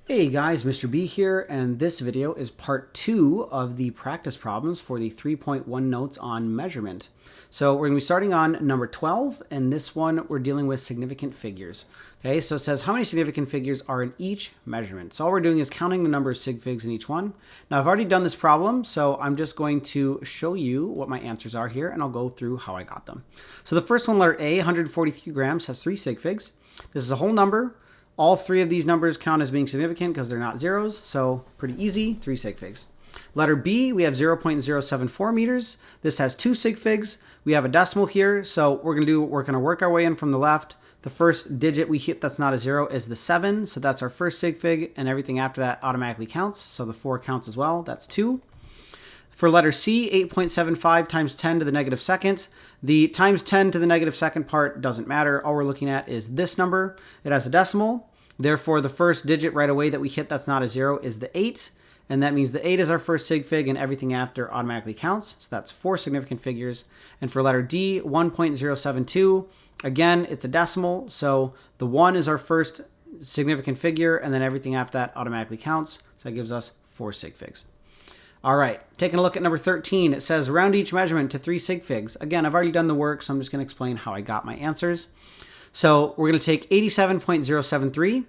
Hey guys, Mr. B here, and this video is part 2 of the practice problems for the 3.1 notes on measurement. So we're going to be starting on number 12, and this one we're dealing with significant figures. Okay, so it says how many significant figures are in each measurement. So all we're doing is counting the number of sig figs in each one. Now I've already done this problem, so I'm just going to show you what my answers are here, and I'll go through how I got them. So the first one, letter A, 143 grams, has 3 sig figs. This is a whole number. All three of these numbers count as being significant because they're not zeros, so pretty easy, 3 sig figs. Letter B, we have 0.074 meters. This has 2 sig figs. We have a decimal here, so we're going to work our way in from the left. The first digit we hit that's not a 0 is the 7, so that's our first sig fig, and everything after that automatically counts, so the 4 counts as well. That's 2. For letter C, 8.75 times 10 to the negative second. The times 10 to the negative second part doesn't matter. All we're looking at is this number. It has a decimal. Therefore, the first digit right away that we hit that's not a 0 is the 8. And that means the 8 is our first sig fig, and everything after automatically counts. So that's 4 significant figures. And for letter D, 1.072. Again, it's a decimal. So the 1 is our first significant figure, and then everything after that automatically counts. So that gives us 4 sig figs. All right, taking a look at number 13, it says round each measurement to 3 sig figs. Again, I've already done the work, so I'm just going to explain how I got my answers. So we're going to take 87.073.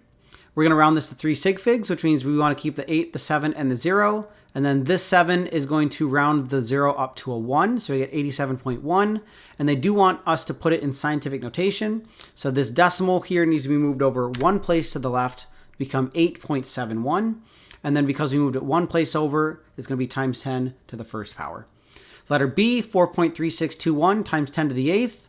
We're going to round this to 3 sig figs, which means we want to keep the 8, the 7, and the 0. And then this 7 is going to round the 0 up to a 1, so we get 87.1. And they do want us to put it in scientific notation. So this decimal here needs to be moved over one place to the left to become 8.71. And then because we moved it one place over, it's going to be times 10 to the first power. Letter B, 4.3621 times 10 to the 8th.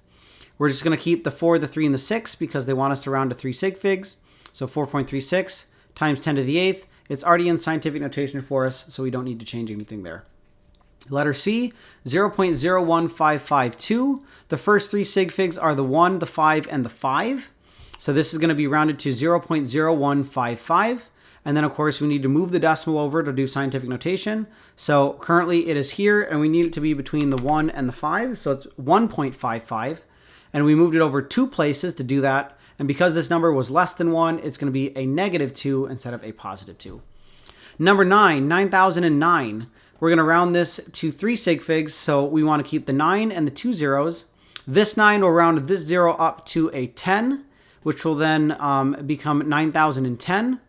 We're just going to keep the 4, the 3, and the 6 because they want us to round to 3 sig figs. So 4.36 times 10 to the 8th. It's already in scientific notation for us, so we don't need to change anything there. Letter C, 0.01552. The first 3 sig figs are the 1, the 5, and the 5. So this is going to be rounded to 0.0155. And then, of course, we need to move the decimal over to do scientific notation. So currently it is here, and we need it to be between the 1 and the 5. So it's 1.55. And we moved it over 2 places to do that. And because this number was less than 1, it's going to be a negative 2 instead of a positive 2. Number 9, 9,009. We're going to round this to 3 sig figs. So we want to keep the 9 and the 2 zeros. This 9 will round this 0 up to a 10, which will then become 9,010.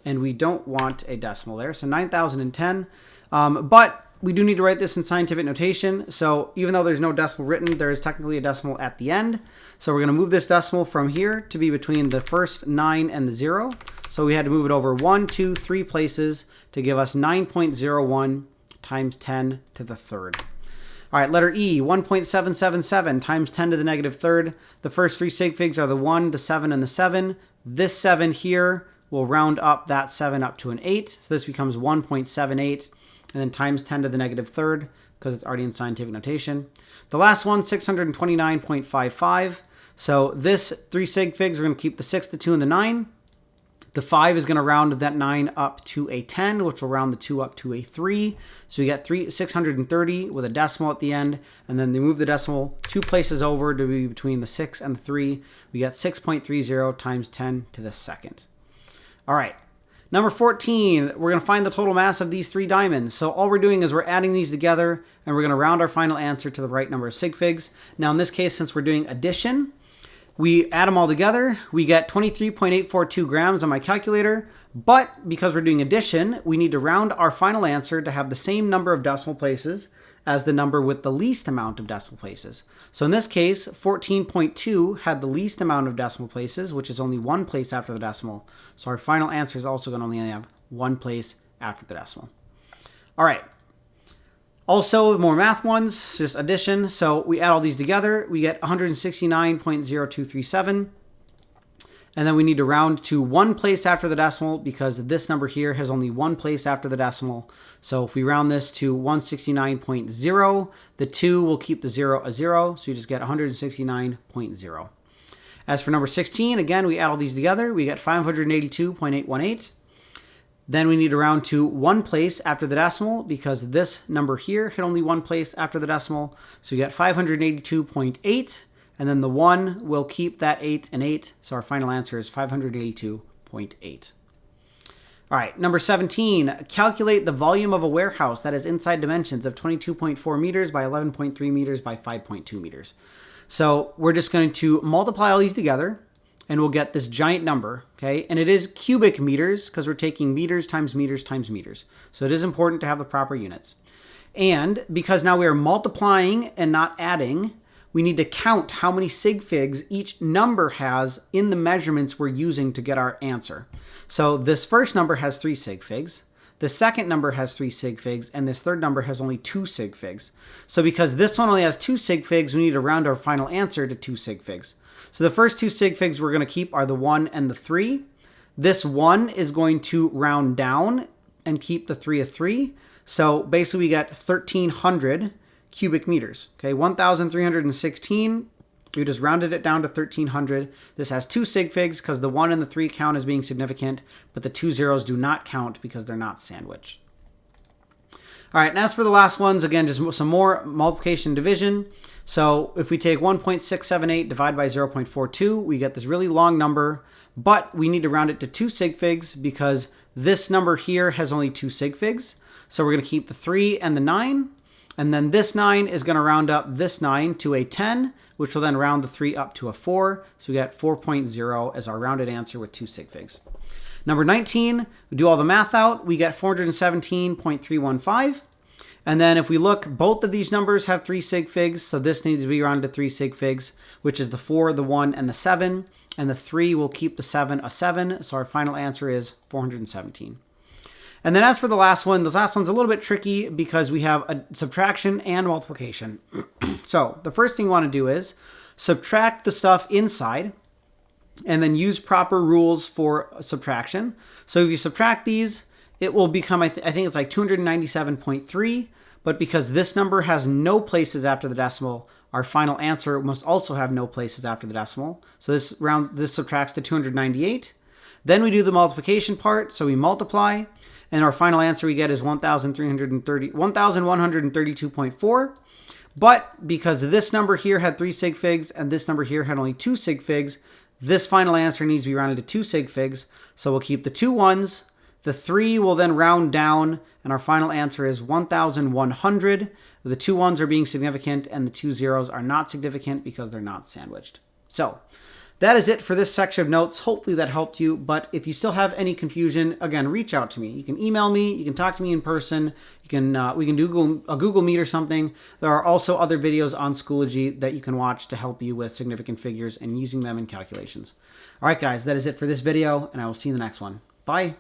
And we don't want a decimal there, so 9,010. But we do need to write this in scientific notation. So even though there's no decimal written, there is technically a decimal at the end. So we're going to move this decimal from here to be between the first 9 and the 0. So we had to move it over 1, 2, 3 places to give us 9.01 times 10 to the third. All right, letter E, 1.777 times 10 to the negative third. The first 3 sig figs are the 1, the 7, and the 7. This 7 here will round up that 7 up to an 8. So this becomes 1.78, and then times 10 to the negative third, because it's already in scientific notation. The last one, 629.55. So this 3 sig figs, we're going to keep the 6, the 2, and the 9. The 5 is going to round that 9 up to a 10, which will round the 2 up to a 3. So we get 630 with a decimal at the end, and then they move the decimal 2 places over to be between the 6 and the 3. We get 6.30 times 10 to the second. All right, number 14, we're going to find the total mass of these 3 diamonds. So all we're doing is we're adding these together, and we're going to round our final answer to the right number of sig figs. Now in this case, since we're doing addition, we add them all together. We get 23.842 grams on my calculator, but because we're doing addition, we need to round our final answer to have the same number of decimal places as the number with the least amount of decimal places. So in this case, 14.2 had the least amount of decimal places, which is only 1 place after the decimal. So our final answer is also going to only have 1 place after the decimal. All right. Also, more math ones, just addition. So we add all these together. We get 169.0237. And then we need to round to 1 place after the decimal because this number here has only 1 place after the decimal. So if we round this to 169.0, the 2 will keep the 0 a 0. So you just get 169.0. As for number 16, again, we add all these together. We get 582.818. Then we need to round to 1 place after the decimal because this number here hit only 1 place after the decimal. So we get 582.8. And then the 1 will keep that 8 and 8. So our final answer is 582.8. All right, number 17, calculate the volume of a warehouse that has inside dimensions of 22.4 meters by 11.3 meters by 5.2 meters. So we're just going to multiply all these together, and we'll get this giant number, okay? And it is cubic meters because we're taking meters times meters times meters. So it is important to have the proper units. And because now we are multiplying and not adding, we need to count how many sig figs each number has in the measurements we're using to get our answer. So this first number has 3 sig figs. The second number has 3 sig figs, and this third number has only 2 sig figs. So because this one only has 2 sig figs, we need to round our final answer to 2 sig figs. So the first 2 sig figs we're going to keep are the 1 and the 3. This 1 is going to round down and keep the 3 a 3. So basically we get 1,300 cubic meters. Okay, 1,316. We just rounded it down to 1,300. This has 2 sig figs because the 1 and the 3 count as being significant, but the 2 zeros do not count because they're not sandwiched. All right, and as for the last ones, again, just some more multiplication and division. So if we take 1.678 divided by 0.42, we get this really long number, but we need to round it to 2 sig figs because this number here has only 2 sig figs. So we're going to keep the 3 and the 9. And then this 9 is going to round up this 9 to a 10, which will then round the 3 up to a 4. So we get 4.0 as our rounded answer with 2 sig figs. Number 19, we do all the math out. We get 417.315. And then if we look, both of these numbers have 3 sig figs. So this needs to be rounded to 3 sig figs, which is the 4, the 1, and the 7. And the 3 will keep the 7 a 7. So our final answer is 417. And then as for the last one, this last one's a little bit tricky because we have a subtraction and multiplication. So the first thing you want to do is subtract the stuff inside and then use proper rules for subtraction. So if you subtract these, it will become, I think it's like 297.3, but because this number has no places after the decimal, our final answer must also have no places after the decimal. So this subtracts to 298. Then we do the multiplication part, so we multiply. And our final answer we get is 1,132.4. But because this number here had 3 sig figs and this number here had only 2 sig figs, this final answer needs to be rounded to 2 sig figs. So we'll keep the 2 1s. The 3 will then round down, and our final answer is 1,100. The 2 1s are being significant, and the 2 zeros are not significant because they're not sandwiched. So that is it for this section of notes. Hopefully that helped you, but if you still have any confusion, again, reach out to me. You can email me, you can talk to me in person, you can we can do a Google Meet or something. There are also other videos on Schoology that you can watch to help you with significant figures and using them in calculations. All right, guys, that is it for this video, and I will see you in the next one. Bye.